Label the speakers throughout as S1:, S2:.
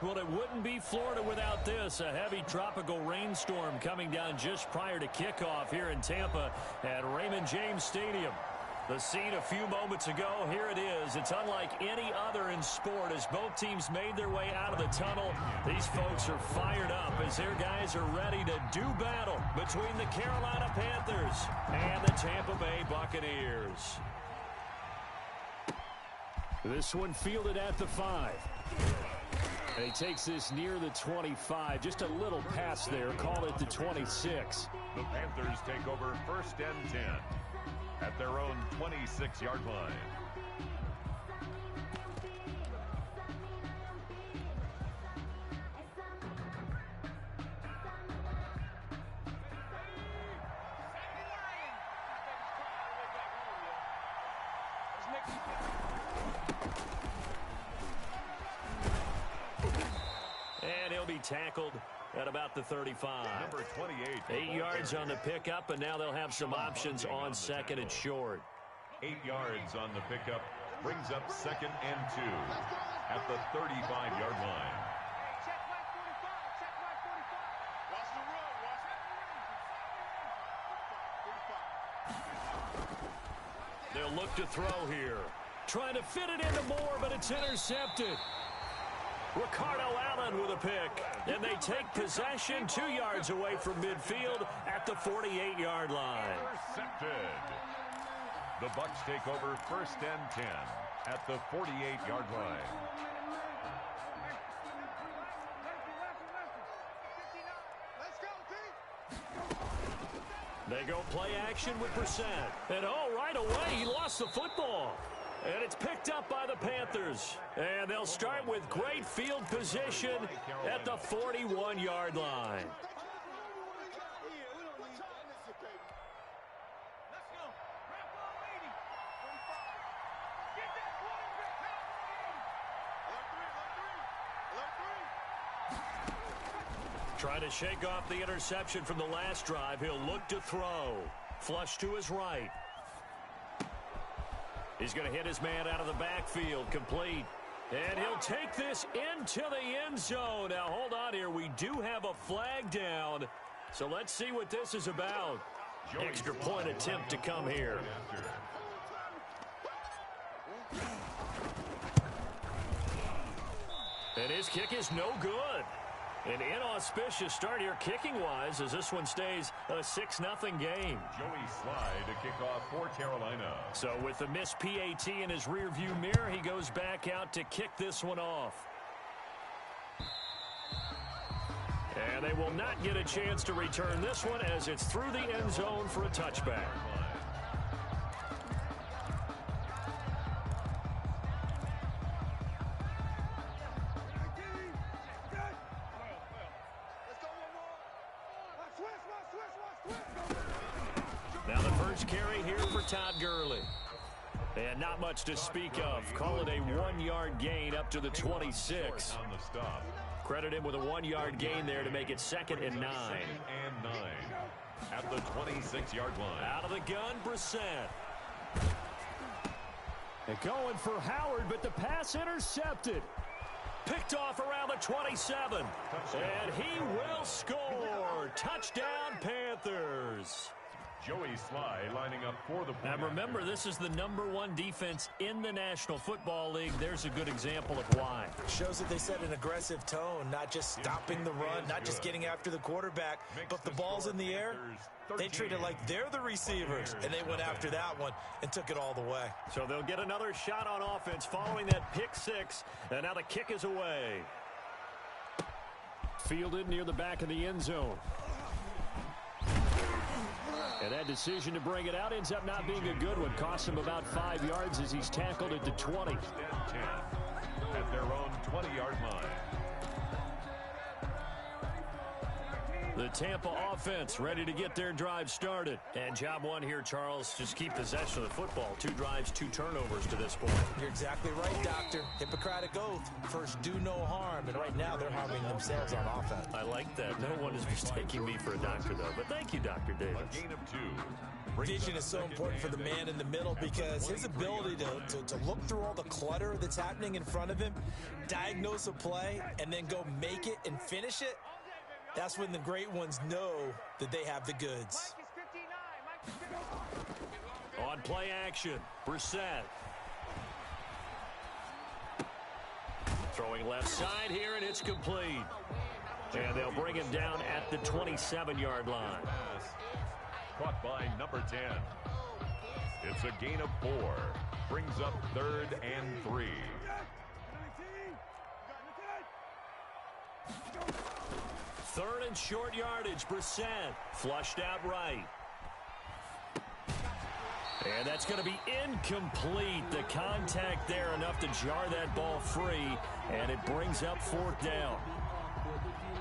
S1: Well, it wouldn't be Florida without this. A heavy tropical rainstorm coming down just prior to kickoff here in Tampa at Raymond James Stadium. The scene a few moments ago, here it is. It's unlike any other in sport as both teams made their way out of the tunnel. These folks are fired up as their guys are ready to do battle between the Carolina Panthers and the Tampa Bay Buccaneers. This one fielded at the 5. And he takes this near the 25. Just a little pass there. Call it the 26.
S2: The Panthers take over 1st and 10 at their own 26-yard line.
S1: And he'll be tackled at about the 35.
S2: Number 28.
S1: 8 yards on the pickup, and now they'll have some options on 2nd and short.
S2: 8 yards on the pickup brings up 2nd and 2 at the 35-yard line.
S1: They'll look to throw here. Trying to fit it into Moore, but it's intercepted. Ricardo Allen with a pick, and they take possession 2 yards away from midfield at the 48-yard line.
S2: Intercepted. The Bucs take over 1st and 10 at the 48-yard line.
S1: They go play action with Brissett. And right away, he lost the football. And it's picked up by the Panthers. And they'll start with great field position at the 41-yard line. Trying to shake off the interception from the last drive. He'll look to throw. Flush to his right. He's going to hit his man out of the backfield. Complete. And he'll take this into the end zone. Now, hold on here. We do have a flag down. So let's see what this is about. Extra point attempt to come here. And his kick is no good. An inauspicious start here kicking-wise as this one stays a 6-0 game.
S2: Joey Sly to kick off for Carolina.
S1: So with the missed PAT in his rearview mirror, he goes back out to kick this one off. And they will not get a chance to return this one as it's through the end zone for a touchback. Now the first carry here for Todd Gurley. And not much to speak of. Call it a 1-yard gain up to the 26. Credit him with a 1-yard gain there to make it 2nd and 9.
S2: 2nd and 9 at the 26-yard line.
S1: Out of the gun, Brissett. And going for Howard, but the pass intercepted. Picked off around the 27. And he will score. Touchdown, Panthers.
S2: Joey Sly lining up for the point.
S1: Now remember, this is the #1 defense in the National Football League. There's a good example of why.
S3: Shows that they set an aggressive tone, not just stopping the run, not just getting after the quarterback, but the ball's in the air. They treat it like they're the receivers, and they went after that one and took it all the way.
S1: So they'll get another shot on offense following that pick 6, and now the kick is away. Fielded near the back of the end zone. And that decision to bring it out ends up not being a good one. Costs him about 5 yards as he's tackled at the 20.
S2: 10 at their own 20-yard line.
S1: The Tampa offense ready to get their drive started. And job one here, Charles, just keep possession of the football. 2 drives, 2 turnovers to this point.
S3: You're exactly right, Doctor. Hippocratic oath. First, do no harm. And right now, they're harming themselves on offense.
S1: I like that. No one is mistaking me for a doctor, though. But thank you, Dr. Davis.
S2: A gain of 2.
S3: Vision is so important for the man in the middle because his ability to look through all the clutter that's happening in front of him, diagnose a play, and then go make it and finish it, that's when the great ones know that they have the goods.
S1: On play action, Brissett. Throwing left side here, and it's complete. And they'll bring him down at the 27-yard line.
S2: Caught by number 10. It's a gain of 4. Brings up 3rd and 3.
S1: Third and short yardage. Brissett flushed out right. And that's going to be incomplete. The contact there enough to jar that ball free. And it brings up 4th down.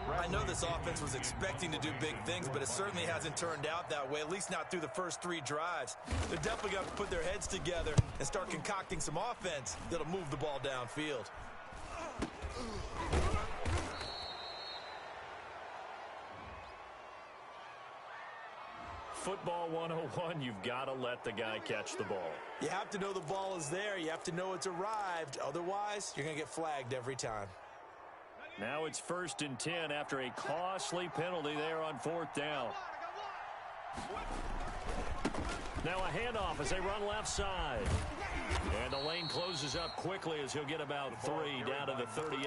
S3: I know this offense was expecting to do big things, but it certainly hasn't turned out that way, at least not through the first 3 drives. They're definitely going to put their heads together and start concocting some offense that'll move the ball downfield.
S1: Football 101, you've got to let the guy catch the ball.
S3: You have to know the ball is there. You have to know it's arrived. Otherwise, you're going to get flagged every time.
S1: Now it's 1st and 10 after a costly penalty there on 4th down. Now a handoff as they run left side. And the lane closes up quickly as he'll get about 3 down to the 38.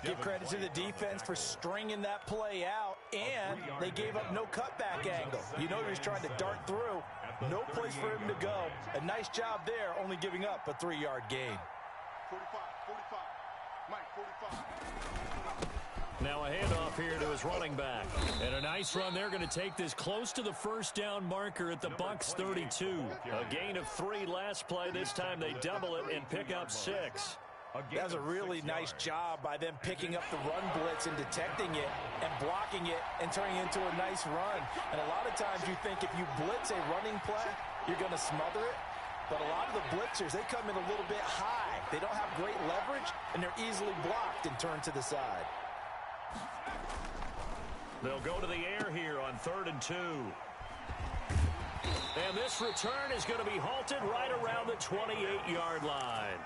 S3: Give credit to the defense for stringing that play out, and they gave up no cutback angle. You know he was trying to dart through. No place for him to go. A nice job there, only giving up a 3-yard gain.
S4: 45. Mike, 45.
S1: Now a handoff here to his running back. And a nice run. They're going to take this close to the 1st down marker at the Bucs 32. A gain of 3 last play. This time they double it and pick up 6.
S3: That's a really nice job by them picking up the run blitz and detecting it and blocking it and turning it into a nice run. And a lot of times you think if you blitz a running play, you're going to smother it. But a lot of the blitzers, they come in a little bit high. They don't have great leverage, and they're easily blocked and turned to the side.
S1: They'll go to the air here on 3rd and 2. And this return is going to be halted right around the 28-yard line.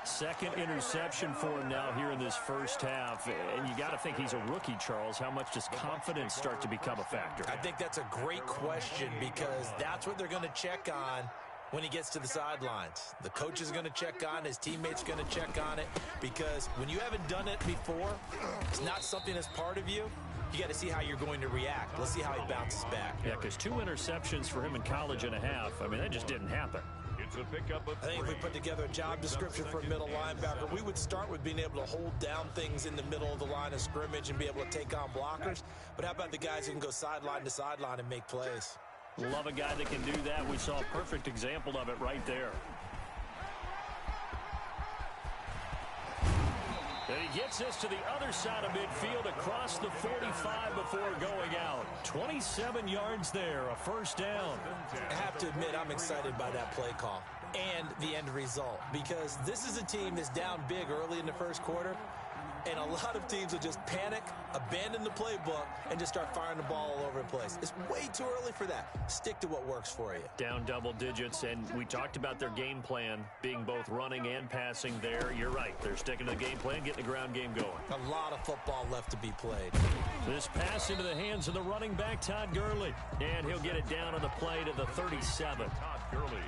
S1: Second interception for him now here in this first half. And you got to think he's a rookie, Charles. How much does confidence start to become a factor?
S3: I think that's a great question because that's what they're going to check on when he gets to the sidelines. The coach is going to check on it. His teammates are going to check on it because when you haven't done it before, it's not something that's part of you. You got to see how you're going to react. Let's see how he bounces back.
S1: Yeah, because 2 interceptions for him in college and a half. I mean, that just didn't happen.
S2: It's a pickup of 3.
S3: I think if we put together a job description for a middle linebacker, we would start with being able to hold down things in the middle of the line of scrimmage and be able to take on blockers. But how about the guys who can go sideline to sideline and make plays?
S1: Love a guy that can do that. We saw a perfect example of it right there. And he gets us to the other side of midfield across the 45 before going out. 27 yards there, a 1st down.
S3: I have to admit, I'm excited by that play call and the end result because this is a team that's down big early in the first quarter. And a lot of teams will just panic, abandon the playbook, and just start firing the ball all over the place. It's way too early for that. Stick to what works for you.
S1: Down double digits, and we talked about their game plan being both running and passing there. You're right. They're sticking to the game plan, getting the ground game going.
S3: A lot of football left to be played.
S1: This pass into the hands of the running back, Todd Gurley. And he'll get it down on the play to the 37.
S2: Todd Gurley.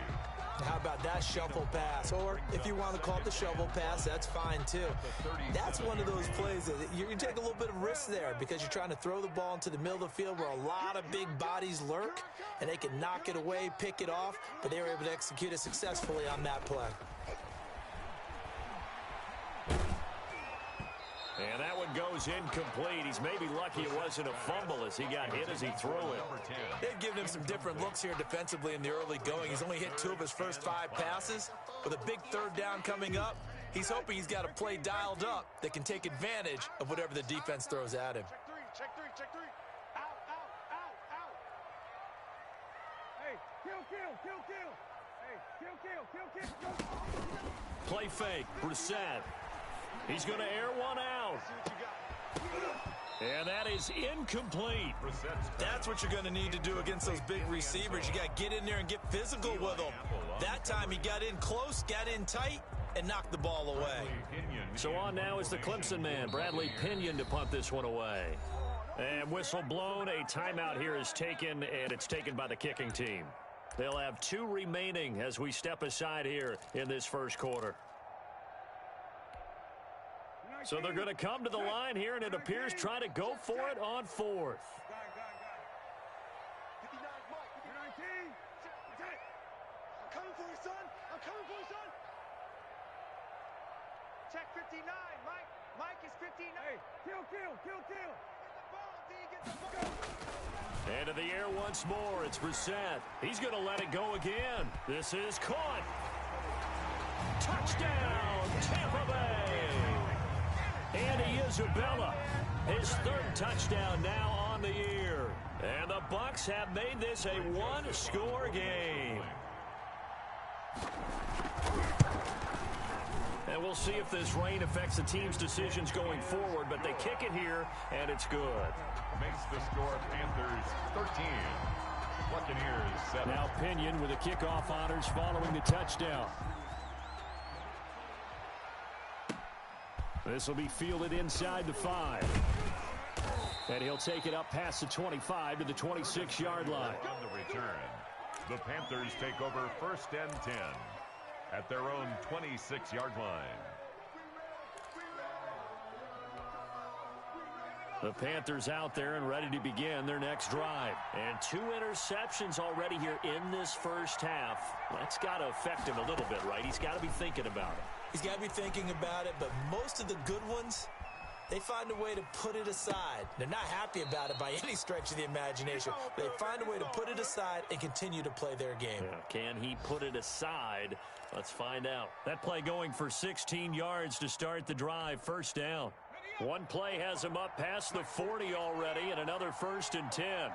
S3: How about that shuffle pass? Or if you want to call it the shovel pass, that's fine too. That's one of those plays that you take a little bit of risk there because you're trying to throw the ball into the middle of the field where a lot of big bodies lurk, and they can knock it away, pick it off, but they were able to execute it successfully on that play.
S1: And that one goes incomplete. He's maybe lucky it wasn't a fumble as he got hit as he threw it.
S3: They've given him some different looks here defensively in the early going. He's only hit 2 of his first 5 passes. With a big 3rd down coming up, he's hoping he's got a play dialed up that can take advantage of whatever the defense throws at him.
S4: Check three. Out.
S5: Hey, kill. Hey, kill.
S1: Play fake. Brissett. He's going to air one out.
S4: See what you got.
S1: And that is incomplete.
S3: That's what you're going to need to do against those big receivers. You got to get in there and get physical with them. That time he got in close, got in tight, and knocked the ball away.
S1: So on now is the Clemson man, Bradley Pinion, to punt this one away. And whistle blown. A timeout here is taken, and it's taken by the kicking team. They'll have 2 remaining as we step aside here in this first quarter. So they're going to come to the line here, and it appears trying to go for it on 4th.
S4: 59, Mike.
S5: 19.
S4: I'm coming for you, son.
S5: Check 59, Mike. Mike is 59. Hey, kill.
S4: Get the ball.
S1: Into the air once more. It's Brissett. He's going to let it go again. This is caught. Touchdown, Tampa Bay. Andy Isabella, his 3rd touchdown now on the year. And the Bucs have made this a 1-score game. And we'll see if this rain affects the team's decisions going forward, but they kick it here, and it's good.
S2: Makes the score Panthers 13. Buccaneers 7.
S1: Now Pinion with the kickoff honors following the touchdown. This will be fielded inside the 5. And he'll take it up past the 25 to the 26-yard line.
S2: On the return, the Panthers take over 1st and 10 at their own 26-yard line.
S1: The Panthers out there and ready to begin their next drive. And 2 interceptions already here in this first half. That's got to affect him a little bit, right? He's got to be thinking about it.
S3: He's got to be thinking about it, but most of the good ones, they find a way to put it aside. They're not happy about it by any stretch of the imagination. They find a way to put it aside and continue to play their game.
S1: Yeah, can he put it aside? Let's find out. That play going for 16 yards to start the drive. 1st down. One play has him up past the 40 already, and another 1st and 10.
S4: 45,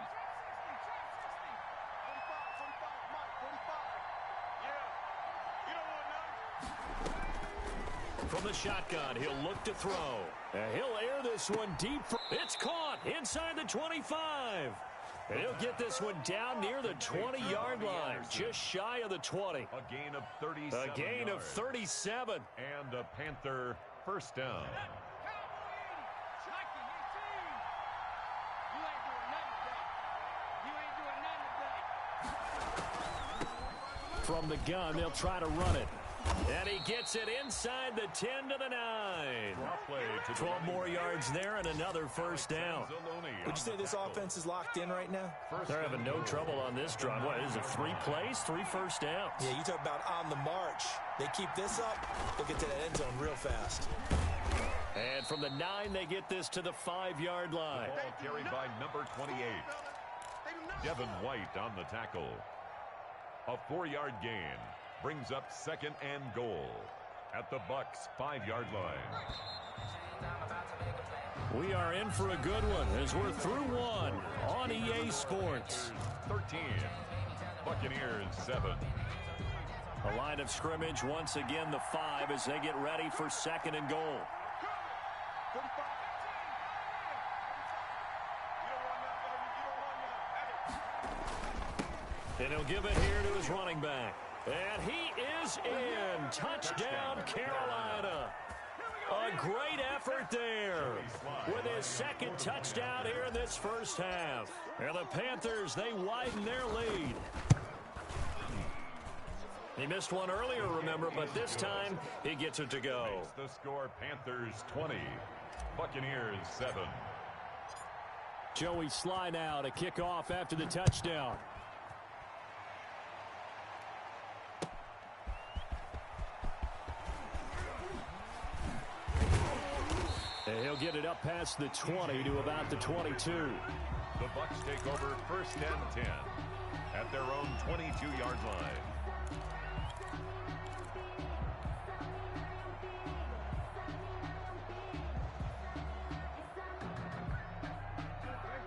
S4: Mike. 45. Yeah. You don't want none.
S1: From the shotgun, he'll look to throw. And he'll air this one deep. It's caught inside the 25. And he'll get this one down near the 20-yard line, just shy of the 20.
S2: A gain of 37
S1: A gain of 37.
S2: And a Panther 1st down.
S1: From the gun, they'll try to run it. And he gets it inside the 10 to the 9. 12 more yards there and another 1st down.
S3: Would you say this offense is locked in right now?
S1: They're having no trouble on this drive. What is it, 3 plays, 3 1st downs?
S3: Yeah, you talk about on the march. They keep this up, they'll get to that end zone real fast.
S1: And from the 9, they get this to the 5-yard line.
S2: Ball carried by number 28. Devin White on the tackle. A 4-yard gain brings up 2nd and goal at the Bucs 5-yard line.
S1: We are in for a good one as we're through one on EA Sports.
S2: 13. Buccaneers 7.
S1: A line of scrimmage once again the 5 as they get ready for 2nd and goal.
S4: 45.
S1: And he'll give it here to his running back. And he is in. Touchdown, Carolina. A great effort there with his 2nd touchdown here in this first half. And the Panthers, they widen their lead. He missed one earlier, remember, but this time he gets it to go.
S2: Makes the score Panthers 20. Buccaneers 7.
S1: Joey Sly now to kick off after the touchdown. And he'll get it up past the 20 to about the 22.
S2: The Bucs take over 1st and 10 at their own 22-yard line.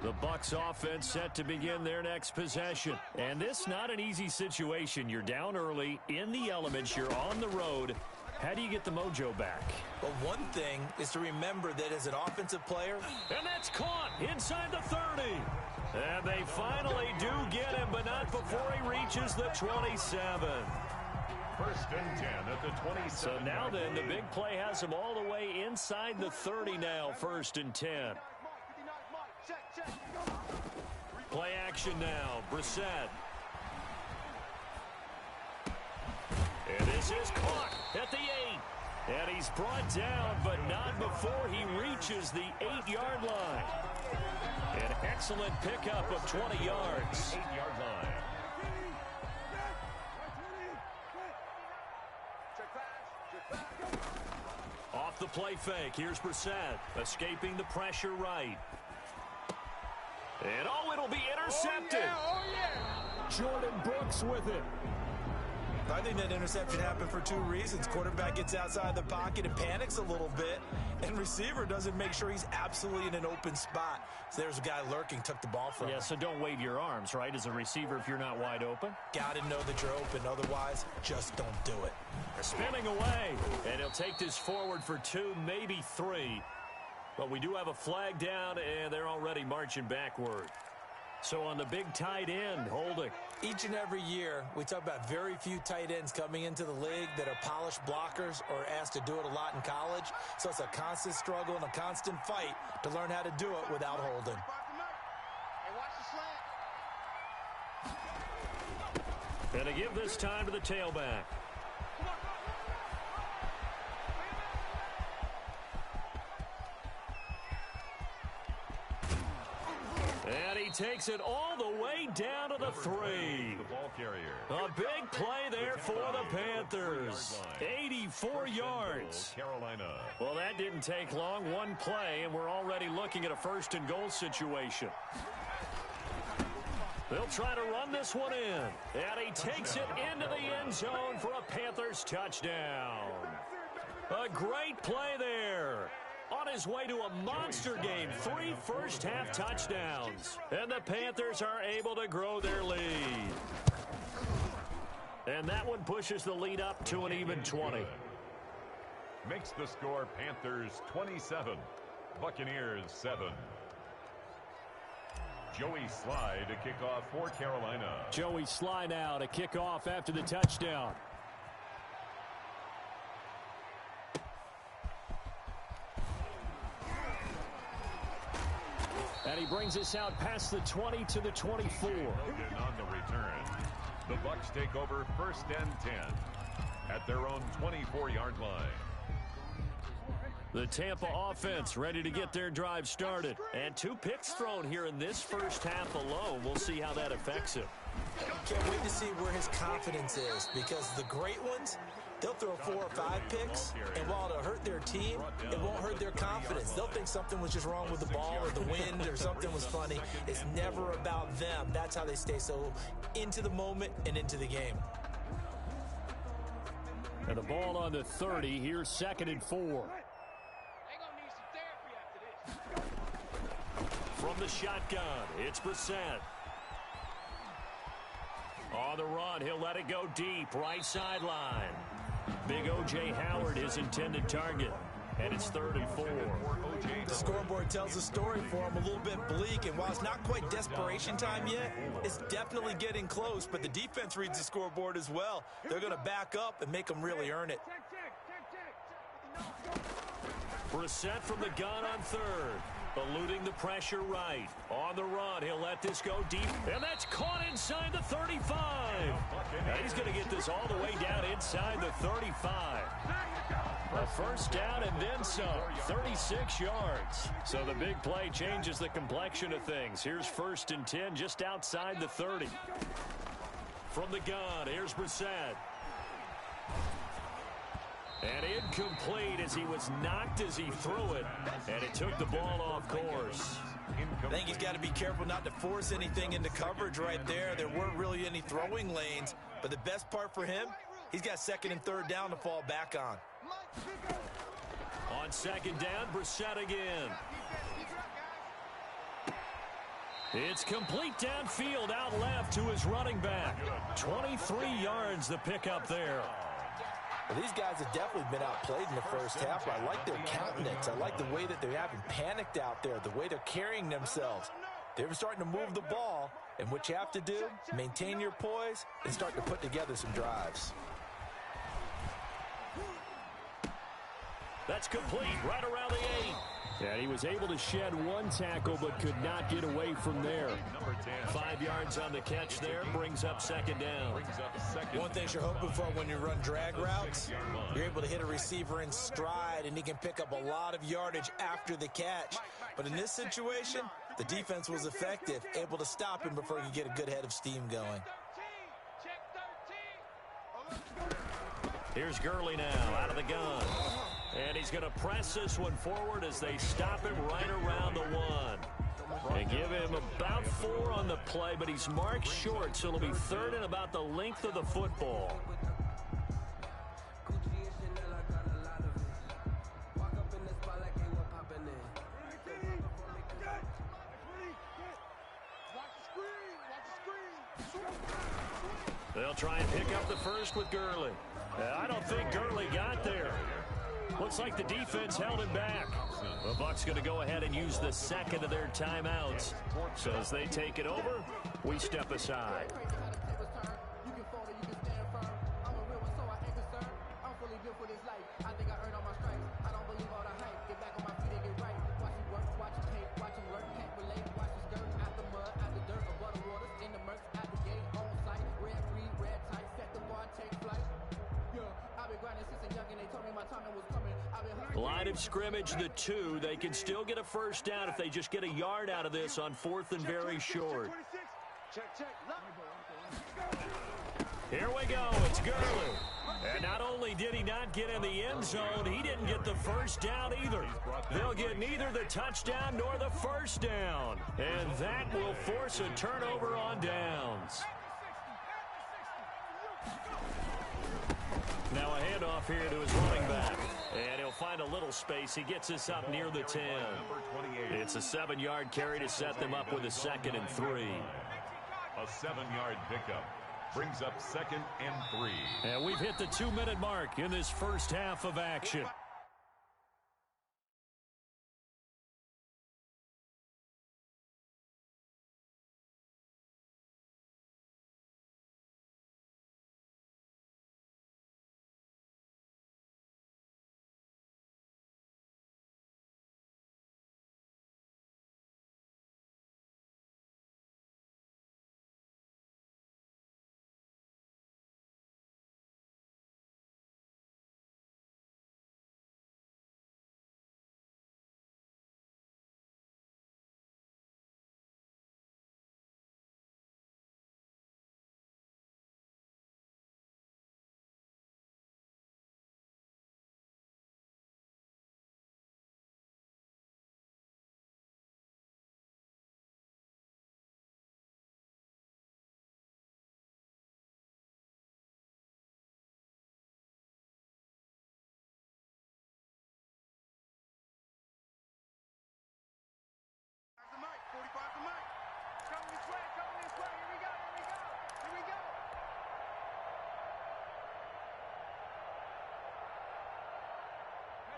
S1: The Bucs offense set to begin their next possession. And this not an easy situation. You're down early, in the elements, you're on the road. How do you get the mojo back?
S3: Well, one thing is to remember that as an offensive player.
S1: And that's caught inside the 30. And they finally do get him, but not before he reaches the 27.
S2: First and 10 at the 27.
S1: So now then, the big play has him all the way inside the 30 now, first and 10. Play action now, Brissett. And this is caught at the 8. And he's brought down, but not before he reaches the 8-yard line. An excellent pickup of 20 yards.
S2: 8-yard line.
S1: Off the play fake, here's Brissett, escaping the pressure right. And it'll be intercepted.
S5: Oh, yeah.
S1: Jordan Brooks with it.
S3: I think that interception happened for two reasons. Quarterback gets outside the pocket and panics a little bit, and receiver doesn't make sure he's absolutely in an open spot. So there's a guy lurking, took the ball from him.
S1: Yeah, so don't wave your arms, right, as a receiver if you're not wide open.
S3: Got to know that you're open. Otherwise, just don't do it.
S1: Spinning away, and he'll take this forward for 2, maybe 3. But we do have a flag down, and they're already marching backward. So on the big tight end, holding.
S3: Each and every year, we talk about very few tight ends coming into the league that are polished blockers or asked to do it a lot in college. So it's a constant struggle and a constant fight to learn how to do it without holding.
S5: Hey, watch the slant.
S1: And to give this time to the tailback. And he takes it all the way down to the 3.
S2: The ball carrier.
S1: A big play there for the Panthers. 84 yards.
S2: Carolina.
S1: Well, that didn't take long. One play, and we're already looking at a first and goal situation. They'll try to run this one in. And he takes it into the end zone for a Panthers touchdown. A great play there. On his way to a monster game, 3 first-half touchdowns. And the Panthers are able to grow their lead. And that one pushes the lead up to an even 20.
S2: Makes the score Panthers 27, Buccaneers 7. Joey Sly to kick off for Carolina.
S1: Joey Sly now to kick off after the touchdown. And he brings us out past the 20 to the 24.
S2: Logan on the return. The Bucs take over first and 10 at their own 24-yard line.
S1: The Tampa offense ready to get their drive started. And 2 picks thrown here in this first half alone. We'll see how that affects him.
S3: Can't wait to see where his confidence is, because the great ones, they'll throw 4 or 5 picks, and while it'll hurt their team, it won't hurt their confidence. They'll think something was just wrong with the ball or the wind or something was funny. It's never about them. That's how they stay so into the moment and into the game.
S1: And the ball on the 30. Here's 2nd and 4. From the shotgun, it's Brissett. On the run, he'll let it go deep, right sideline. Big O.J. Howard, his intended target. And it's 3rd and 4.
S3: The scoreboard tells the story for him, a little bit bleak, and while it's not quite desperation time yet, it's definitely getting close, but the defense reads the scoreboard as well. They're going to back up and make them really earn it.
S1: Brissett from the gun on 3rd. Eluding the pressure right. On the run, he'll let this go deep. And that's caught inside the 35. Now he's going to get this all the way down inside the 35. A first down and then some. 36 yards. So the big play changes the complexion of things. Here's 1st and 10 just outside the 30. From the gun, here's Brissett. And incomplete as he was knocked as he threw it. And it took the ball off course.
S3: I think he's got to be careful not to force anything into coverage right there. There weren't really any throwing lanes. But the best part for him, he's got 2nd and 3rd down to fall back on.
S1: On 2nd down, Brissett again. It's complete downfield, out left to his running back. 23 yards the pickup there.
S3: Well, these guys have definitely been outplayed in the first half, but I like their countenance. I like the way that they haven't panicked out there, the way they're carrying themselves. They're starting to move the ball, and what you have to do, maintain your poise and start to put together some drives.
S1: That's complete right around the 8. And he was able to shed one tackle but could not get away from there. 5 yards on the catch there, brings up second down.
S3: One thing you're hoping for when you run drag routes, you're able to hit a receiver in stride and he can pick up a lot of yardage after the catch. But in this situation, the defense was effective, able to stop him before he could get a good head of steam going.
S1: Here's Gurley now out of the gun. And he's going to press this one forward as they stop him right around the 1. And give him about 4 on the play, but he's marked short, so it'll be third and about the length of the football. They'll try and pick up the first with Gurley. I don't think Gurley got there. Looks like the defense held him back. The Bucs going to go ahead and use the second of their timeouts. So as they take it over, we step aside. Line of scrimmage, the 2. They can still get a first down if they just get a yard out of this on 4th and very short. Here we go. It's Gurley. And not only did he not get in the end zone, he didn't get the first down either. They'll get neither the touchdown nor the first down. And that will force a turnover on downs. Now a handoff here to his running back. And he'll find a little space. He gets us up near the 10. It's a 7-yard carry to set them up with a 2nd and 3.
S2: A 7-yard pickup brings up 2nd and 3.
S1: And we've hit the 2-minute mark in this first half of action.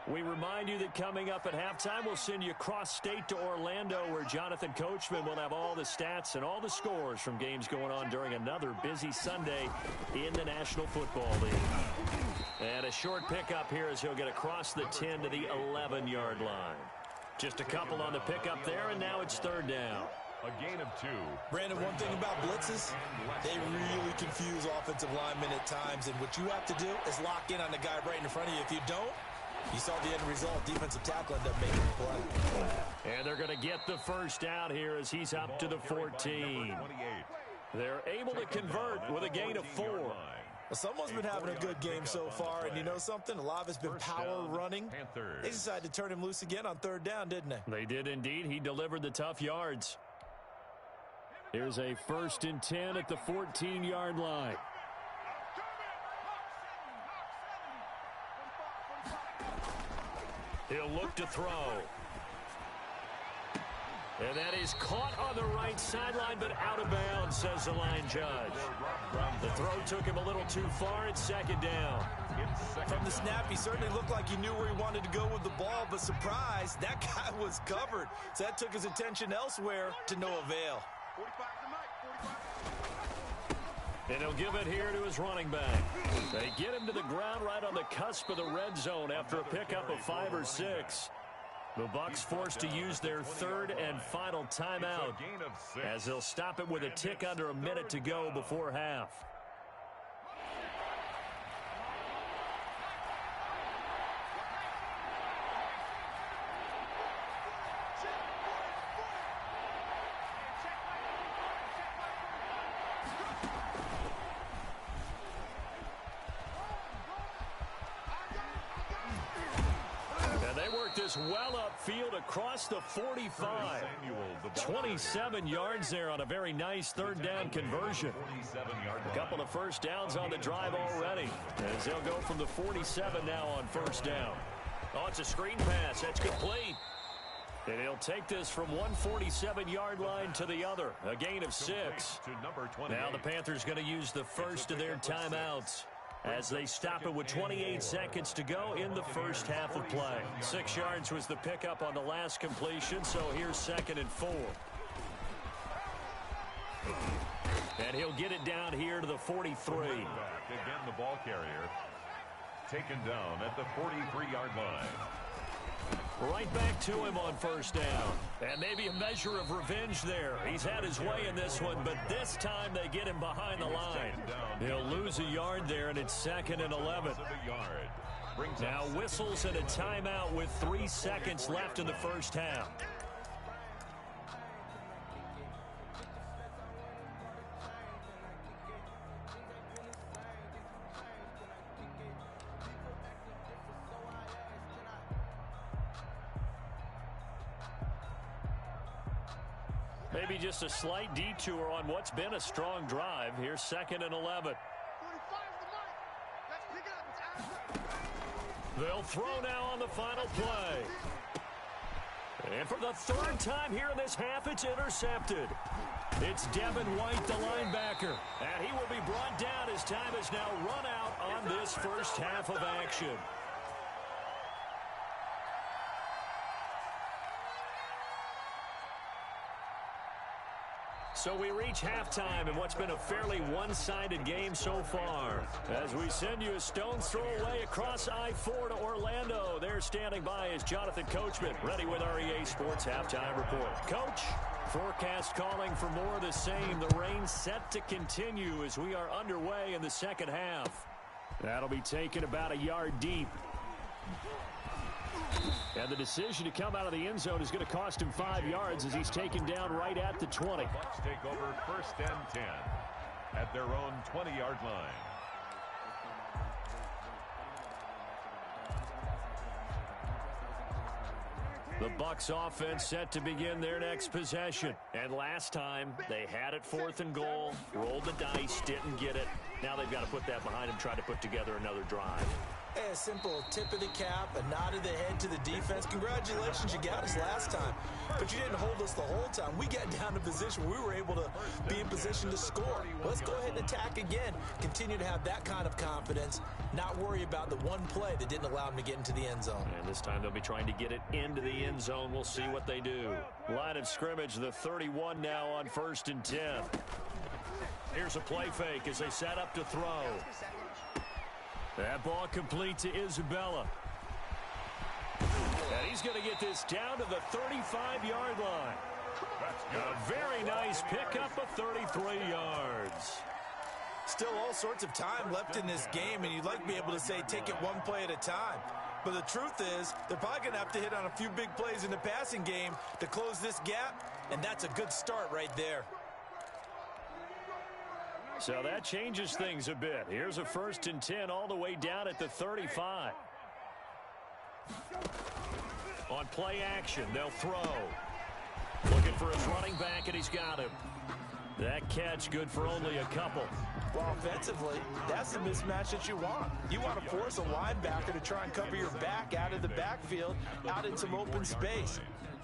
S1: We remind you that coming up at halftime, we'll send you cross-state to Orlando, where Jonathan Coachman will have all the stats and all the scores from games going on during another busy Sunday in the National Football League. And a short pickup here as he'll get across the 10 to the 11-yard line. Just a couple on the pickup there, and now it's third down.
S2: A gain of 2.
S3: Brandon, one thing about blitzes, they really confuse offensive linemen at times, and what you have to do is lock in on the guy right in front of you. If you don't, you saw the end result. Defensive tackle ended up making the play.
S1: And they're going to get the first down here as he's up to the 14. They're able to convert with a gain of 4.
S3: Well, someone's been having a good game so far, and you know something? A lot of it's been power running. They decided to turn him loose again on third down, didn't they?
S1: They did indeed. He delivered the tough yards. Here's a 1st and 10 at the 14-yard line. He'll look to throw. And that is caught on the right sideline, but out of bounds, says the line judge. The throw took him a little too far. It's second down.
S3: From the snap, he certainly looked like he knew where he wanted to go with the ball, but surprise, that guy was covered. So that took his attention elsewhere to no avail.
S4: 45 to Mike, 45.
S1: And he'll give it here to his running back. They get him to the ground right on the cusp of the red zone after a pickup of 5 or 6. The Bucs forced to use their third and final timeout as they'll stop it with a tick under a minute to go before half. This well upfield across the 45. 27 yards there on a very nice third down conversion. A couple of first downs on the drive already, as they'll go from the 47 now on first down. Oh, it's a screen pass. That's complete. And he'll take this from 147-yard line to the other. A gain of 6. Now the Panthers going to use the first of their timeouts as they stop it with 28 seconds to go in the first half of play. 6 yards was the pickup on the last completion, so here's 2nd and 4. And he'll get it down here to the 43.
S2: Again, the ball carrier taken down at the 43-yard line.
S1: Right back to him on first down. And maybe a measure of revenge there. He's had his way in this one, but this time they get him behind the line. He'll lose a yard there, and it's 2nd and 11. Now whistles and a timeout with 3 seconds left in the first half. Maybe just a slight detour on what's been a strong drive. Here's 2nd and 11. They'll throw now on the final play. And for the 3rd time here in this half, it's intercepted. It's Devin White, the linebacker. And he will be brought down as time has now run out on this first half of action. So we reach halftime in what's been a fairly one-sided game so far. As we send you a stone's throw away across I-4 to Orlando. There standing by is Jonathan Coachman, ready with REA Sports Halftime Report. Coach, forecast calling for more of the same. The rain set to continue as we are underway in the second half. That'll be taken about a yard deep. And the decision to come out of the end zone is going to cost him 5 yards as he's taken down right at the 20.
S2: Bucs take over 1st and 10 at their own 20-yard line.
S1: The Bucs offense set to begin their next possession. And last time, they had it 4th and goal, rolled the dice, didn't get it. Now they've got to put that behind them, try to put together another drive.
S3: A simple tip of the cap, a nod of the head to the defense. Congratulations, you got us last time. But you didn't hold us the whole time. We got down to position where we were able to be in position to score. Let's go ahead and attack again. Continue to have that kind of confidence. Not worry about the one play that didn't allow them to get into the end zone.
S1: And this time they'll be trying to get it into the end zone. We'll see what they do. Line of scrimmage, the 31 now on 1st and 10. Here's a play fake as they set up to throw. That ball complete to Isabella. And he's going to get this down to the 35-yard line. A very nice pickup of 33 yards.
S3: Still all sorts of time left in this game, and you'd like to be able to say take it one play at a time. But the truth is, they're probably going to have to hit on a few big plays in the passing game to close this gap, and that's a good start right there.
S1: So that changes things a bit. Here's a 1st and 10 all the way down at the 35. On play action, they'll throw. Looking for his running back, and he's got him. That catch good for only a couple.
S3: Well, offensively, that's the mismatch that you want. You want to force a linebacker to try and cover your back out of the backfield, out in some open space.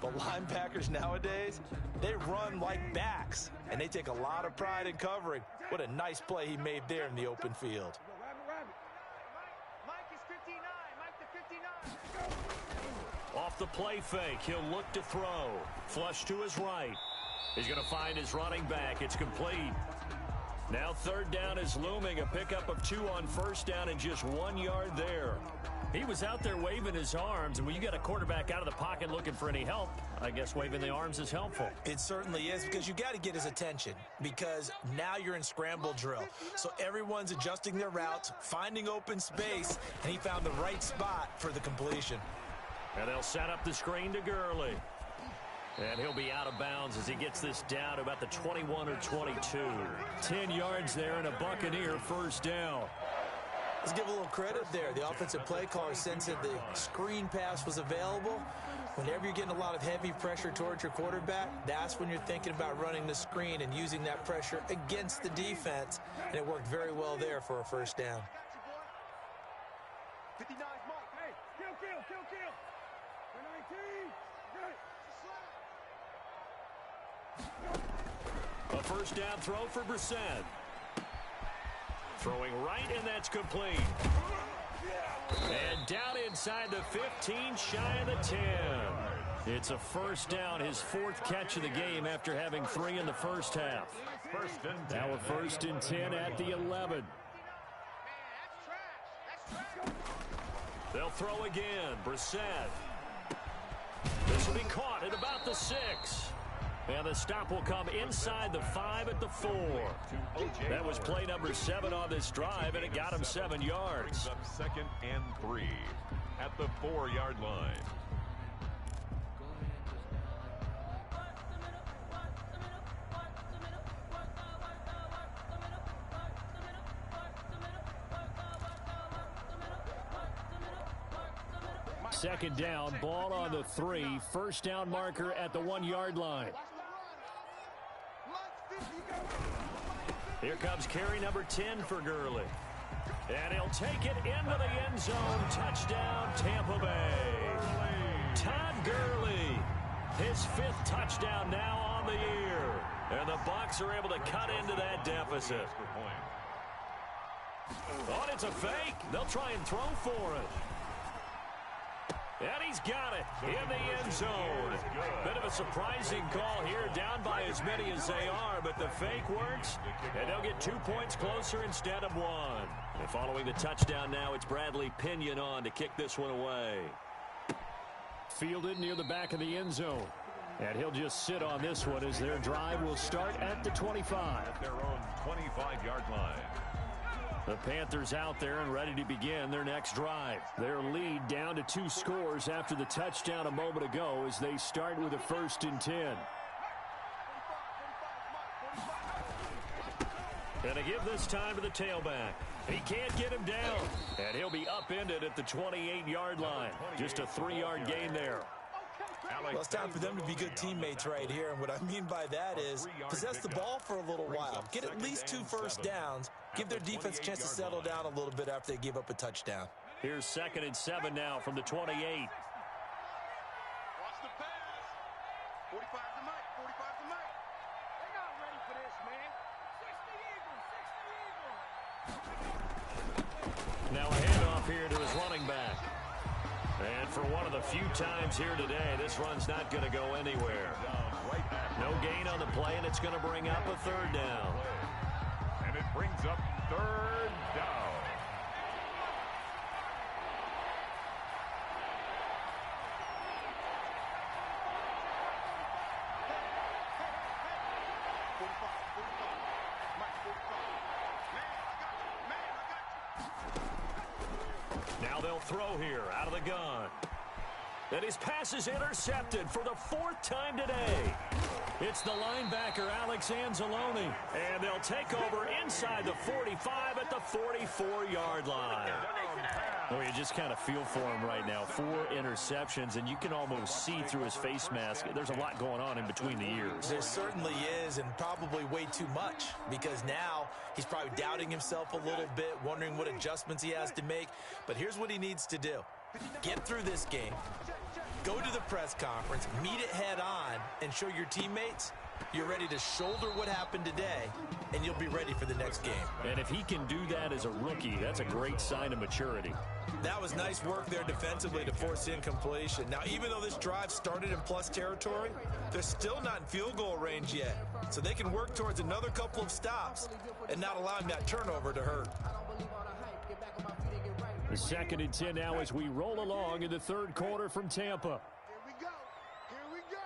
S3: But linebackers nowadays, they run like backs, and they take a lot of pride in covering. What a nice play he made there in the open field.
S5: Mike is 59. Mike the 59.
S1: Off the play fake, he'll look to throw. Flush to his right. He's going to find his running back. It's complete. Now third down is looming. A pickup of 2 on first down and just 1 yard there. He was out there waving his arms, and when you got a quarterback out of the pocket looking for any help, I guess waving the arms is helpful.
S3: It certainly is, because you got to get his attention, because now you're in scramble drill. So everyone's adjusting their routes, finding open space, and he found the right spot for the completion.
S1: And they'll set up the screen to Gurley. And he'll be out of bounds as he gets this down to about the 21 or 22. 10 yards there and a Buccaneer first down.
S3: Let's give a little credit there. The offensive play caller sensed that the screen pass was available. Whenever you're getting a lot of heavy pressure towards your quarterback, that's when you're thinking about running the screen and using that pressure against the defense. And it worked very well there for a first down.
S5: 59's Mike. Hey, kill. 19.
S1: A first down throw for Brissett. Throwing right, and that's complete. And down inside the 15, shy of the 10. It's a first down, his 4th catch of the game after having 3 in the first half. Now a first and 10 at the 11. They'll throw again. Brissett. This will be caught at about the 6. And the stop will come inside the 5 at the 4. That was play number 7 on this drive, and it got him 7 yards.
S2: Up 2nd and 3 at the 4-yard line.
S1: Second down, ball on the 3. First down marker at the 1-yard line. Here comes carry number 10 for Gurley. And he'll take it into the end zone. Touchdown, Tampa Bay. Todd Gurley, his 5th touchdown now on the year. And the Bucs are able to cut into that deficit. Oh, and it's a fake. They'll try and throw for it. And he's got it in the end zone. Bit of a surprising call here, down by as many as they are, but the fake works, and they'll get 2 points closer instead of 1. And following the touchdown now, it's Bradley Pinion on to kick this one away. Fielded near the back of the end zone. And he'll just sit on this one as their drive will start at the 25.
S2: At their own 25-yard line.
S1: The Panthers out there and ready to begin their next drive. Their lead down to 2 scores after the touchdown a moment ago as they start with a first and 10. And to give this time to the tailback. He can't get him down. And he'll be upended at the 28-yard line. Just a 3-yard gain there.
S3: Well, it's time for them to be good teammates right here. And what I mean by that is possess the ball for a little while. Get at least 2 first downs. Give their defense a chance to settle down a little bit after they give up a touchdown.
S1: Here's 2nd and 7 now from the 28.
S4: Watch the pass. 45 to Mike. 45 to Mike.
S5: They're not ready for this, man. 60 Eagles.
S1: Now a handoff here to his running back. And for one of the few times here today, this run's not going to go anywhere. No gain on the play, and it's going to bring up a 3rd down.
S2: And it brings up 3rd down.
S1: Now they'll throw here out of the gun. And his pass is intercepted for the 4th time today. It's the linebacker, Alex Anzalone. And they'll take over inside the 45 at the 44-yard line. Oh, you just kind of feel for him right now. 4 interceptions, and you can almost see through his face mask. There's a lot going on in between the ears.
S3: There certainly is, and probably way too much, because now he's probably doubting himself a little bit, wondering what adjustments he has to make. But here's what he needs to do. Get through this game. go to the press conference, meet it head on, and show your teammates you're ready to shoulder what happened today, and you'll be ready for the next game.
S1: And if he can do that as a rookie, that's a great sign of maturity.
S3: That was nice work there defensively to force incompletion. Now, even though this drive started in plus territory, they're still not in field goal range yet. So they can work towards another couple of stops and not allowing that turnover to hurt.
S1: The 2nd and 10 now as we roll along in the third quarter from Tampa.
S4: Here we go. Here we go.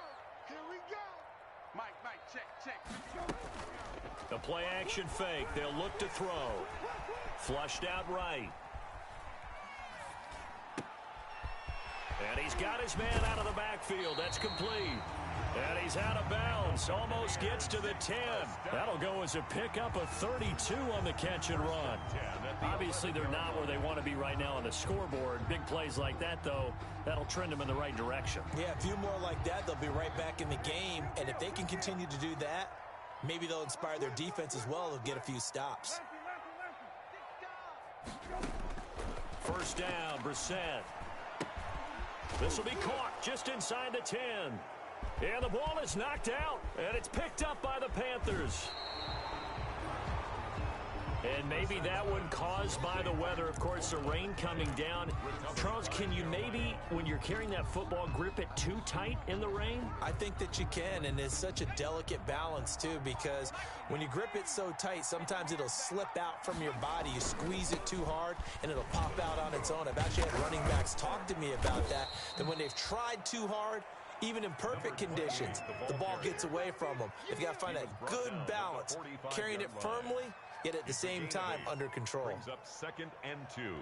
S4: Here we go. Mike, check.
S1: The play action fake. They'll look to throw. Flushed out right. And he's got his man out of the backfield. That's complete. And he's out of bounds. Almost gets to the 10. That'll go as a pickup of 32 on the catch and run. Obviously, they're not where they want to be right now on the scoreboard. Big plays like that, though, that'll trend them in the right direction.
S3: Yeah, a few more like that, they'll be right back in the game. And if they can continue to do that, maybe they'll inspire their defense as well. They'll get a few stops.
S1: First down, Brissett. This will be caught just inside the 10. And the ball is knocked out, and it's picked up by the Panthers. And maybe that one caused by the weather. Of course, the rain coming down. Charles, can you maybe, when you're carrying that football, grip it too tight in the rain?
S3: I think that you can, and it's such a delicate balance, too, because when you grip it so tight, sometimes it'll slip out from your body. You squeeze it too hard, and it'll pop out on its own. I've actually had running backs talk to me about that when they've tried too hard, even in perfect conditions, the ball gets away from them. They've got to find that good balance, carrying it firmly, yet at the same time under control.
S2: Brings up 2nd and 2.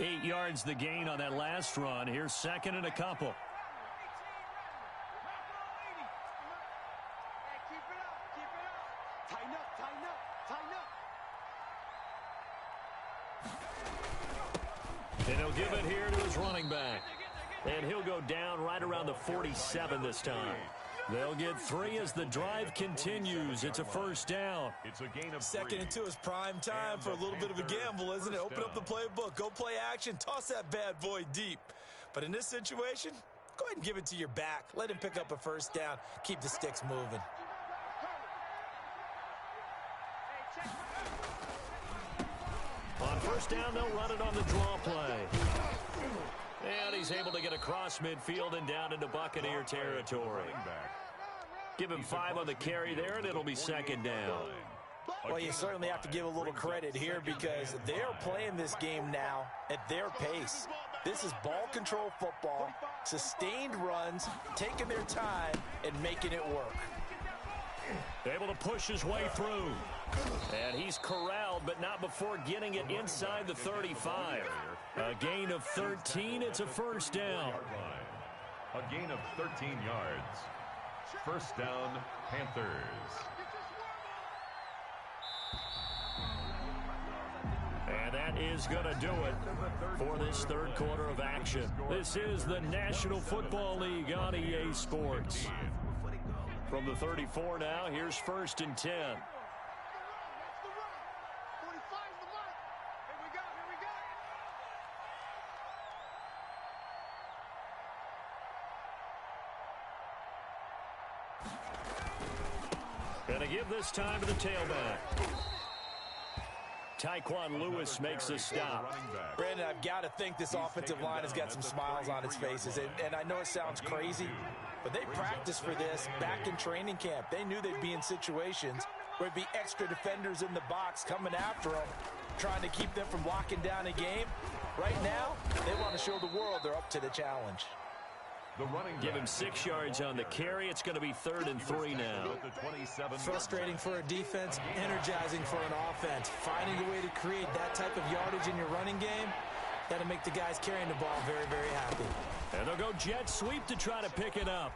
S1: Eight yards the gain on that last run. Here's 2nd and a couple.
S5: Hey, keep it up. Tighten up.
S1: And he'll give it here to his running back. And he'll go down right around the 47 this time. They'll get 3 as the drive continues. It's a first down.
S2: It's a gain of
S3: 2nd and 2 is prime time for a little bit of a gamble, isn't it? Open up the playbook, go play action, toss that bad boy deep. But in this situation, go ahead and give it to your back. Let him pick up a first down. Keep the sticks moving.
S1: On first down, they'll run it on the draw play. And he's able to get across midfield and down into Buccaneer territory. Give him 5 on the carry there, and it'll be 2nd down.
S3: Well, you certainly have to give a little credit here because they're playing this game now at their pace. This is ball control football, sustained runs, taking their time, and making it work.
S1: Able to push his way through. And he's corralled, but not before getting it inside the 35. A gain of 13. It's a first down.
S2: A gain of 13 yards. First down, Panthers.
S1: And that is going to do it for this third quarter of action. This is the National Football League on EA Sports. From the 34 now, here's 1st and 10. Going to give this time to the tailback. Tyquan Lewis makes a stop.
S3: Brandon, I've got to think this offensive line has got some smiles on its faces. And I know it sounds crazy, but they practiced for this back in training camp. They knew they'd be in situations where there'd be extra defenders in the box coming after them, trying to keep them from locking down a game. Right now, they want to show the world they're up to the challenge.
S1: Give him 6 yards on the carry. It's going to be 3rd and 3 now.
S3: Frustrating for a defense, energizing for an offense. Finding a way to create that type of yardage in your running game, that'll make the guys carrying the ball very, very happy.
S1: And they'll go jet sweep to try to pick it up.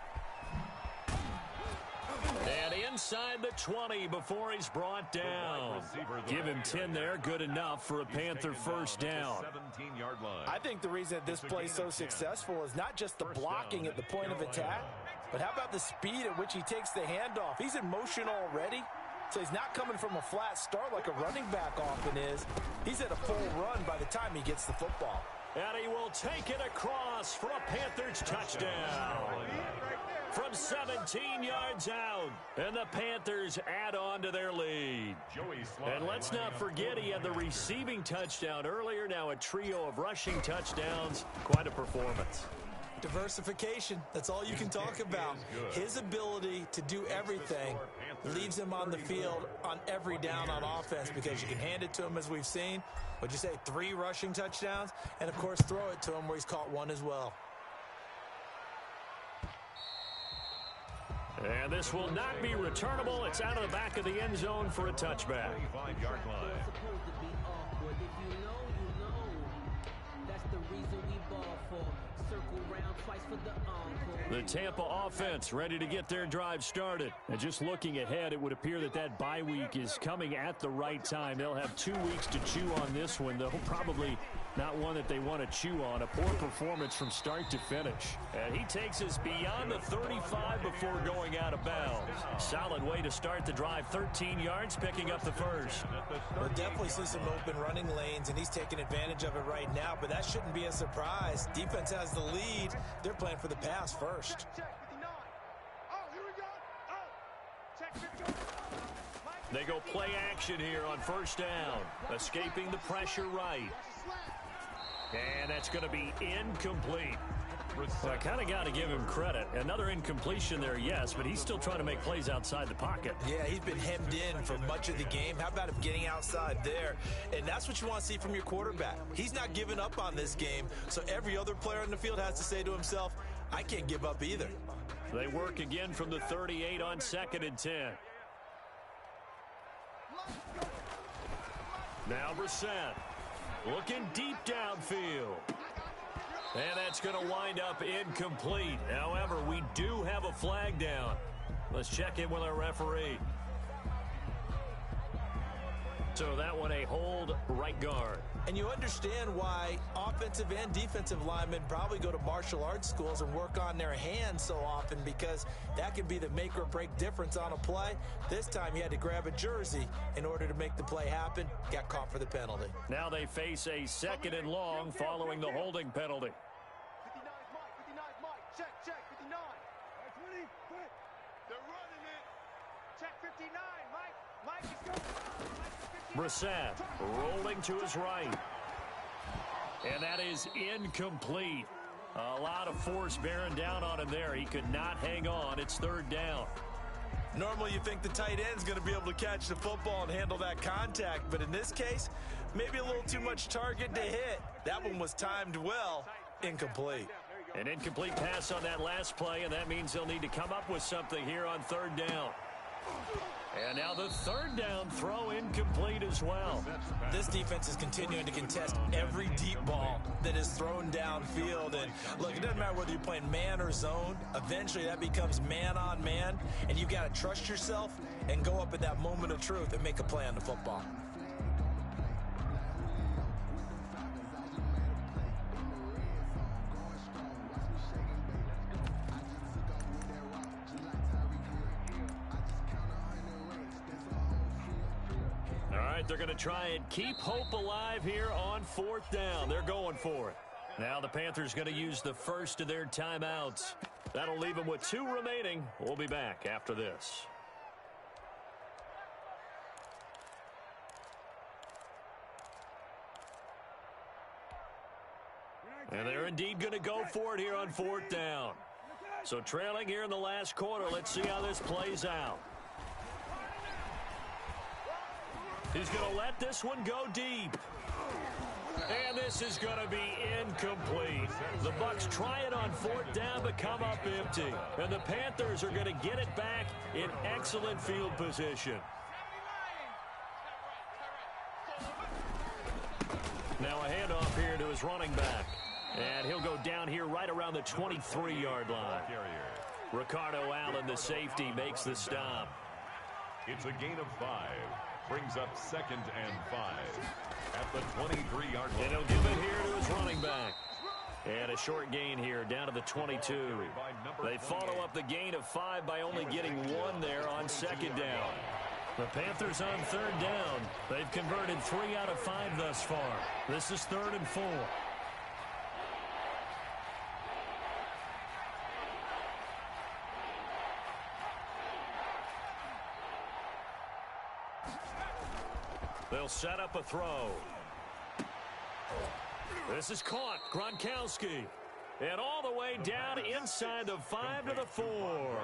S1: And inside the 20 before he's brought down. Give him 10 there. Good enough for a Panther first down.
S3: I think the reason that this play is so successful is not just the blocking at the point of attack, but how about the speed at which he takes the handoff? He's in motion already, So he's not coming from a flat start like a running back often is. He's at a full run by the time he gets the football.
S1: And he will take it across for a Panthers touchdown. From 17 yards out. And the Panthers add on to their lead. And let's not forget he had the receiving touchdown earlier. Now a trio of rushing touchdowns. Quite a performance.
S3: Diversification, that's all you can talk about. His ability to do everything leaves him on the field on every down on offense because you can hand it to him as we've seen. What'd you say, 3 rushing touchdowns? And, of course, throw it to him where he's caught 1 as well.
S1: And this will not be returnable. It's out of the back of the end zone for a touchback.
S2: 25-yard line.
S1: The Tampa offense ready to get their drive started. And just looking ahead, it would appear that that bye week is coming at the right time. They'll have 2 weeks to chew on this one, though probably not one that they want to chew on. A poor performance from start to finish. And he takes us beyond the 35 before going out of bounds. Solid way to start the drive. 13 yards, picking up the first.
S3: We'll definitely see some open running lanes, and he's taking advantage of it right now, but that shouldn't be a surprise. Defense has the lead. They're playing for the pass first.
S1: They go play action here on first down. Escaping the pressure right. And that's going to be incomplete. Well, I kind of got to give him credit. Another incompletion there, yes, but he's still trying to make plays outside the pocket.
S3: Yeah, he's been hemmed in for much of the game. How about him getting outside there? And that's what you want to see from your quarterback. He's not giving up on this game, so every other player in the field has to say to himself, I can't give up either.
S1: They work again from the 38 on 2nd and 10. Now Brissett looking deep downfield. And that's going to wind up incomplete. However, we do have a flag down. Let's check in with our referee. So that one a hold right guard.
S3: And you understand why offensive and defensive linemen probably go to martial arts schools and work on their hands so often, because that can be the make or break difference on a play. This time he had to grab a jersey in order to make the play happen. Got caught for the penalty.
S1: Now they face a 2nd and long following the holding penalty.
S5: 59 Mike, check, 59. 20, quick.
S4: They're running it.
S5: Check 59, Mike is going.
S1: Brissett rolling to his right. And that is incomplete. A lot of force bearing down on him there. He could not hang on. It's 3rd down.
S3: Normally you think the tight end's going to be able to catch the football and handle that contact, but in this case, maybe a little too much target to hit. That one was timed well. Incomplete.
S1: An incomplete pass on that last play, and that means they'll need to come up with something here on 3rd down. And now the 3rd down throw incomplete as well.
S3: This defense is continuing to contest every deep ball that is thrown downfield. And look, it doesn't matter whether you're playing man or zone. Eventually that becomes man on man, and you've got to trust yourself and go up at that moment of truth and make a play on the football.
S1: They're going to try and keep hope alive here on 4th down. They're going for it. Now the Panthers going to use the first of their timeouts. That'll leave them with 2 remaining. We'll be back after this. And they're indeed going to go for it here on 4th down. So trailing here in the last quarter. Let's see how this plays out. He's going to let this one go deep. And this is going to be incomplete. The Bucs try it on 4th down, but come up empty. And the Panthers are going to get it back in excellent field position. Now a handoff here to his running back. And he'll go down here right around the 23-yard line. Ricardo Allen, the safety, makes the stop.
S2: It's a gain of 5. Brings up 2nd and 5 at the 23-yard line.
S1: And he'll give it here to his running back. And a short gain here down to the 22. They follow up the gain of 5 by only getting 1 there on 2nd down. The Panthers on third down. They've converted 3 out of 5 thus far. This is 3rd and 4. They'll set up a throw. This is caught. Gronkowski. And all the way down inside the 5 to the 4.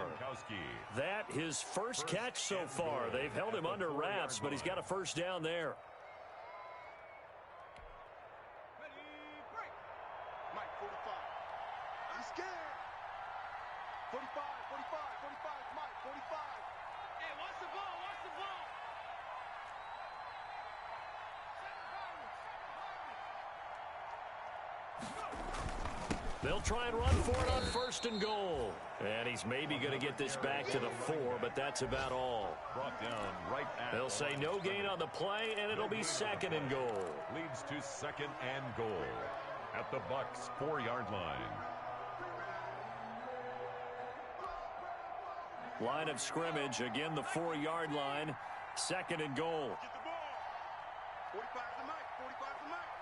S1: That his first catch so far. They've held him under wraps, but he's got a first down there.
S4: Mike, 45. I'm scared. 45, 45, 45, Mike, 45.
S5: Hey, watch the ball, watch the ball.
S1: They'll try and run for it on 1st and goal. And he's maybe going to get this back to the 4, but that's about all.
S2: Brought down right at.
S1: They'll say no gain on the play, and it'll be 2nd and goal.
S2: Leads to 2nd and goal at the Bucs 4-yard line.
S1: Line of scrimmage, again the 4-yard line. 2nd and goal.
S4: Get the ball. 45 to Mike, 45 to Mike.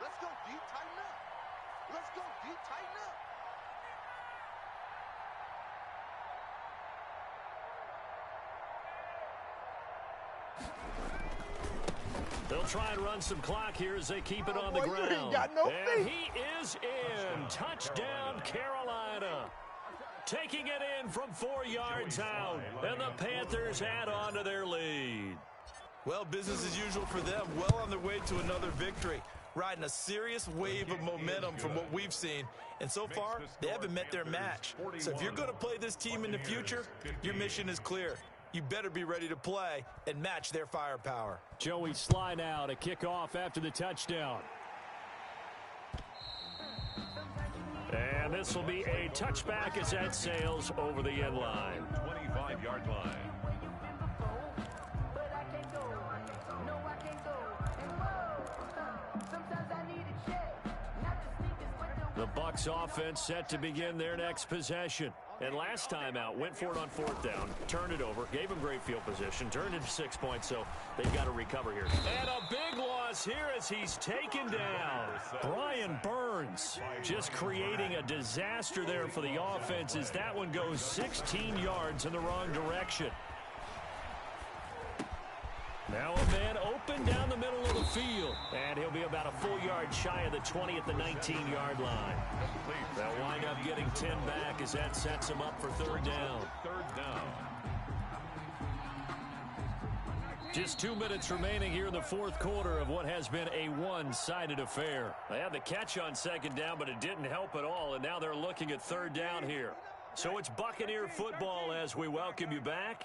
S4: Let's go, D, tighten up. Let's go, D, tighten up.
S1: They'll try and run some clock here as they keep it on the ground.
S6: You ain't got no
S1: and
S6: feet.
S1: he is in. Touchdown, Carolina. Taking it in from 4 yards out. And the Panthers add on to their lead.
S3: Well, business as usual for them. Well on their way to another victory. Riding a serious wave of momentum from what we've seen. And so far, they haven't met their match. So if you're going to play this team in the future, your mission is clear. You better be ready to play and match their firepower.
S1: Joey slide out, a kickoff after the touchdown. And this will be a touchback as that sails over the end line.
S2: 25-yard line.
S1: The Bucs offense set to begin their next possession. And last time out, went for it on 4th down, turned it over, gave him great field position, turned it 6 points, so they've got to recover here. And a big loss here as he's taken down. Brian Burns just creating a disaster there for the offense as that one goes 16 yards in the wrong direction. Now a man open down the middle of the field. And he'll be about a full yard shy of the 20 at the 19-yard line. They'll wind up getting 10 back as that sets him up for 3rd down.
S2: 3rd down.
S1: Just 2 minutes remaining here in the 4th quarter of what has been a one-sided affair. They had the catch on 2nd down, but it didn't help at all, and now they're looking at 3rd down here. So it's Buccaneer football as we welcome you back.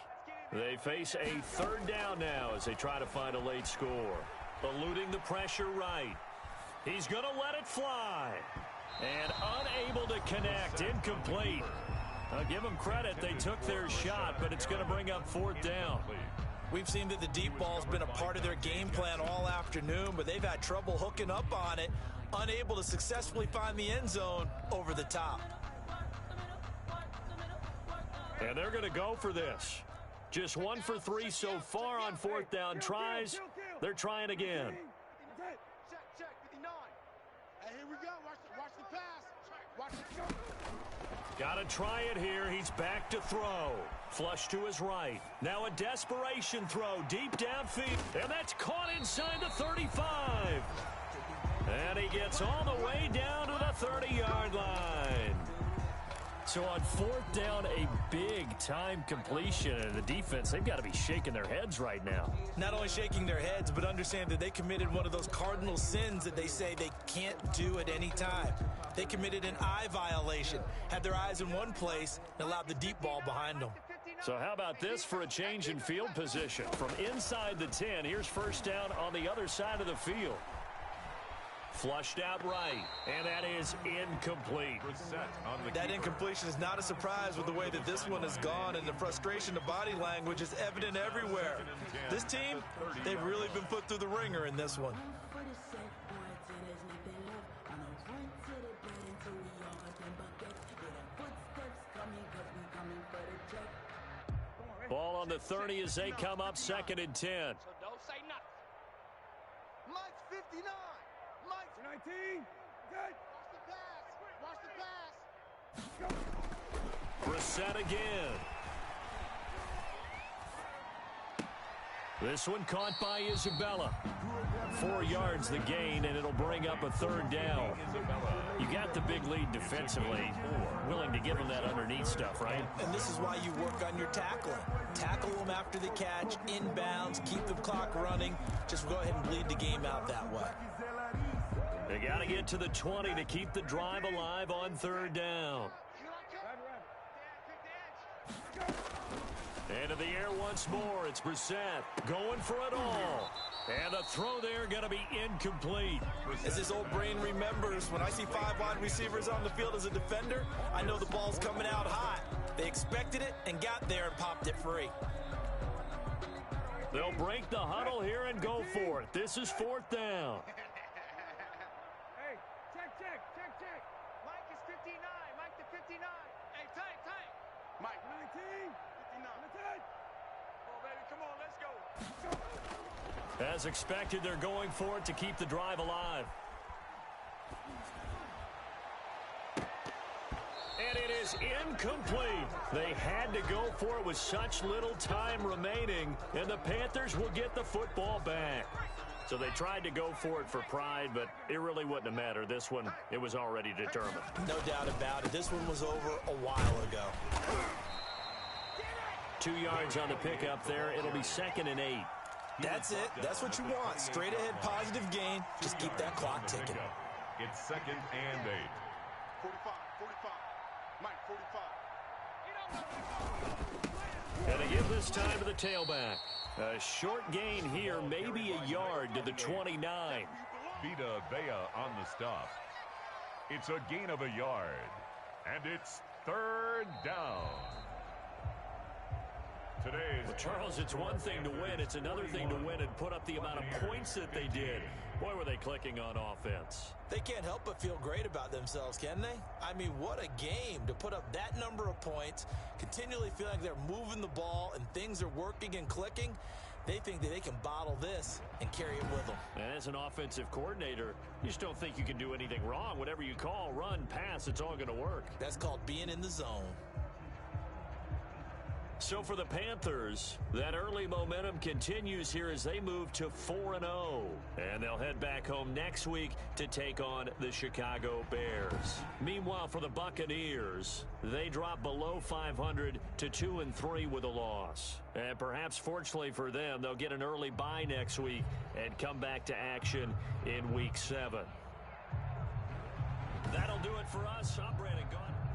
S1: They face a 3rd down now as they try to find a late score. Eluding the pressure right. He's going to let it fly. And unable to connect. Incomplete. I'll give them credit. They took their shot, but it's going to bring up 4th down.
S3: We've seen that the deep ball's been a part of their game plan all afternoon, but they've had trouble hooking up on it, unable to successfully find the end zone over the top.
S1: And they're going to go for this. Just 1 for 3 so far on 4th down tries. They're trying again.
S4: Check, 59. Hey, here we go. Watch the pass. Watch it go.
S1: Got to try it here. He's back to throw. Flush to his right. Now a desperation throw deep downfield. And that's caught inside the 35. And he gets all the way down to the 30-yard line. So on 4th down, a big-time completion. And the defense, they've got to be shaking their heads right now.
S3: Not only shaking their heads, but understand that they committed one of those cardinal sins that they say they can't do at any time. They committed an eye violation, had their eyes in one place, and allowed the deep ball behind them.
S1: So how about this for a change in field position? From inside the 10, here's 1st down on the other side of the field. Flushed out right, and that is incomplete.
S3: That incompletion is not a surprise with the way that this one has gone, and the frustration of body language is evident everywhere. This team, they've really been put through the ringer in this one.
S1: Ball on the 30 as they come up 2nd and 10.
S5: So don't say nothing.
S4: Mike's 59. Mike's
S5: 19. Good.
S4: Watch the pass. Watch the pass.
S1: Brissett again. This one caught by Isabella. 4 yards the gain, and it'll bring up a 3rd down. You got the big lead defensively. Willing to give them that underneath stuff, right?
S3: And this is why you work on your tackling. Tackle them after the catch, inbounds, keep the clock running. Just go ahead and bleed the game out that way.
S1: They got to get to the 20 to keep the drive alive on 3rd down. Into the air once more. It's Brissett going for it all. And the throw there going to be incomplete.
S3: As his old brain remembers, when I see 5 wide receivers on the field as a defender, I know the ball's coming out hot. They expected it and got there and popped it free.
S1: They'll break the huddle here and go for it. This is 4th down.
S5: Hey, check. Mike is 59. Mike to 59. Hey, tight.
S4: Mike
S5: 19.
S4: 59.
S5: Oh, baby, come on, let's go.
S1: As expected, they're going for it to keep the drive alive. And it is incomplete. They had to go for it with such little time remaining, and the Panthers will get the football back. So they tried to go for it for pride, but it really wouldn't have mattered. This one, it was already determined.
S3: No doubt about it. This one was over a while ago.
S1: 2 yards on the pickup there. It'll be 2nd and 8.
S3: That's it. That's what you want. Straight ahead, positive gain. Just keep that clock ticking.
S2: It's 2nd and 8.
S4: 45. Mike 45.
S1: And they give this time to the tailback. A short gain here, maybe a yard to the 29.
S2: Vita Vea on the stop. It's a gain of a yard. And it's 3rd down.
S1: Well, Charles, it's one thing to win. It's another thing to win and put up the amount of points that they did. Boy, were they clicking on offense.
S3: They can't help but feel great about themselves, can they? I mean, what a game to put up that number of points, continually feeling like they're moving the ball and things are working and clicking. They think that they can bottle this and carry it with them.
S1: And as an offensive coordinator, you just don't think you can do anything wrong. Whatever you call, run, pass, it's all going to work.
S3: That's called being in the zone.
S1: So for the Panthers, that early momentum continues here as they move to 4-0. And they'll head back home next week to take on the Chicago Bears. Meanwhile, for the Buccaneers, they drop below 500 to 2-3 with a loss. And perhaps fortunately for them, they'll get an early bye next week and come back to action in Week 7. That'll do it for us. I'm Brandon Gaudin.